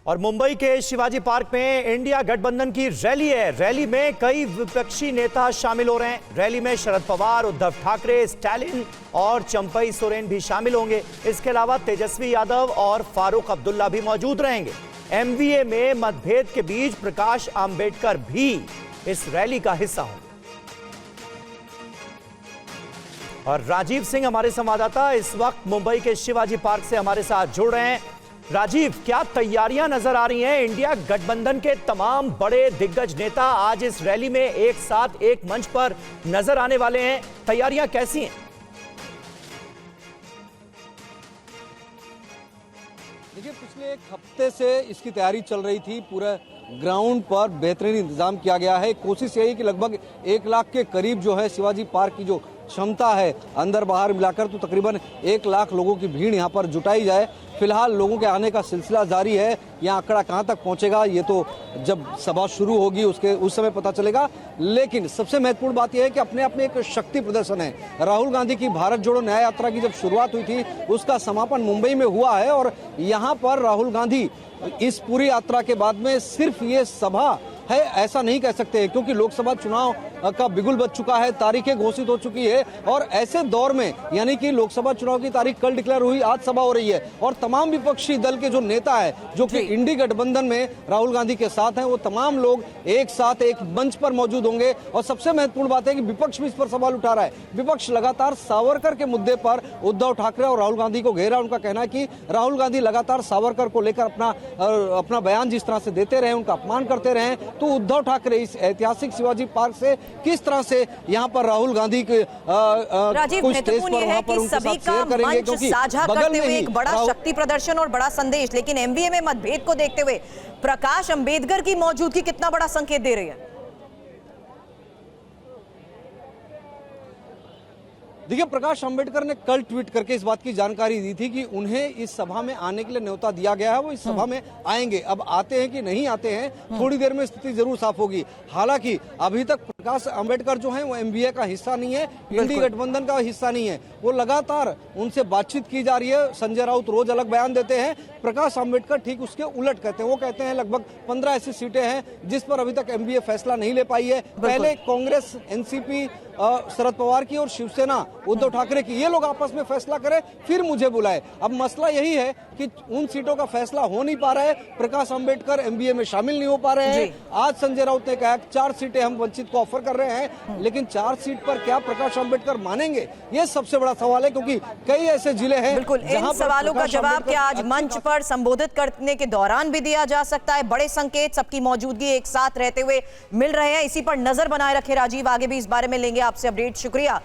और मुंबई के शिवाजी पार्क में इंडिया गठबंधन की रैली है। रैली में कई विपक्षी नेता शामिल हो रहे हैं। रैली में शरद पवार, उद्धव ठाकरे, स्टालिन और चंपई सोरेन भी शामिल होंगे। इसके अलावा तेजस्वी यादव और फारूक अब्दुल्ला भी मौजूद रहेंगे। एमवीए में मतभेद के बीच प्रकाश आंबेडकर भी इस रैली का हिस्सा होंगे। और राजीव सिंह हमारे संवाददाता इस वक्त मुंबई के शिवाजी पार्क से हमारे साथ जुड़ रहे हैं। राजीव, क्या तैयारियां नजर आ रही हैं? इंडिया गठबंधन के तमाम बड़े दिग्गज नेता आज इस रैली में एक साथ एक मंच पर नजर आने वाले हैं। तैयारियां कैसी हैं? देखिए, पिछले एक हफ्ते से इसकी तैयारी चल रही थी। पूरा ग्राउंड पर बेहतरीन इंतजाम किया गया है। कोशिश यही कि लगभग 1 लाख के करीब जो है शिवाजी पार्क की जो क्षमता है अंदर बाहर मिलाकर तो तकरीबन 1 लाख लोगों की भीड़ यहाँ पर जुटाई जाए। फिलहाल लोगों के आने का सिलसिला जारी है। यहाँ आंकड़ा कहाँ तक पहुँचेगा ये तो जब सभा शुरू होगी उस समय पता चलेगा। लेकिन सबसे महत्वपूर्ण बात यह है कि अपने आप में एक शक्ति प्रदर्शन है। राहुल गांधी की भारत जोड़ो न्याय यात्रा की जब शुरुआत हुई थी उसका समापन मुंबई में हुआ है और यहाँ पर राहुल गांधी इस पूरी यात्रा के बाद में सिर्फ ये सभा है ऐसा नहीं कह सकते, क्योंकि लोकसभा चुनाव का बिगुल बज चुका है, तारीखें घोषित हो चुकी है और ऐसे दौर में यानी कि लोकसभा चुनाव की तारीख कल डिक्लेयर हुई, आज सभा हो रही है और तमाम विपक्षी दल के जो नेता है जो कि इंडी गठबंधन में राहुल गांधी के साथ हैं वो तमाम लोग एक साथ एक मंच पर मौजूद होंगे। और सबसे महत्वपूर्ण बात है कि विपक्ष भी इस पर सवाल उठा रहा है। विपक्ष लगातार सावरकर के मुद्दे पर उद्धव ठाकरे और राहुल गांधी को घेरा। उनका कहना है कि राहुल गांधी लगातार सावरकर को लेकर अपना बयान जिस तरह से देते रहे, उनका अपमान करते रहे, तो उद्धव ठाकरे इस ऐतिहासिक शिवाजी पार्क से किस तरह से यहाँ पर राहुल गांधी के राजीव, महत्वपूर्ण यह है कि सभी का मंच साझा करते हुए एक बड़ा शक्ति प्रदर्शन और बड़ा संदेश। लेकिन एमवीए में मतभेद को देखते हुए प्रकाश अंबेडकर की मौजूदगी कितना बड़ा संकेत दे रही है? देखिए, प्रकाश अंबेडकर ने कल ट्वीट करके इस बात की जानकारी दी थी कि उन्हें इस सभा में आने के लिए न्योता दिया गया है, वो इस सभा में आएंगे। अब आते हैं कि नहीं आते हैं थोड़ी देर में स्थिति जरूर साफ होगी। हालांकि अभी तक प्रकाश अंबेडकर जो है वो एमवीए का हिस्सा नहीं है, इंडी गठबंधन का हिस्सा नहीं है। वो लगातार उनसे बातचीत की जा रही है। संजय राउत रोज अलग बयान देते हैं, प्रकाश अंबेडकर ठीक उसके उलट कहते हैं। वो कहते हैं लगभग 15 ऐसी सीटें हैं जिस पर अभी तक एमवीए फैसला नहीं ले पाई है। पहले कांग्रेस, एनसीपी, शरद पवार की और शिवसेना उद्धव ठाकरे की, ये लोग आपस में फैसला करें फिर मुझे बुलाए। अब मसला यही है कि उन सीटों का फैसला हो नहीं पा रहा है। प्रकाश अंबेडकर एमवीए में शामिल नहीं हो पा रहे हैं। आज संजय राउत ने कहा 4 सीटें हम वंचित को ऑफर कर रहे हैं, लेकिन 4 सीट पर क्या प्रकाश अंबेडकर मानेंगे, ये सबसे बड़ा सवाल है। क्योंकि कई ऐसे जिले हैं बिल्कुल इन सवालों का जवाब क्या आज मंच पर संबोधित करने के दौरान भी दिया जा सकता है। बड़े संकेत सबकी मौजूदगी एक साथ रहते हुए मिल रहे हैं। इसी पर नजर बनाए रखे राजीव, आगे भी इस बारे में लेंगे आपसे अपडेट। शुक्रिया।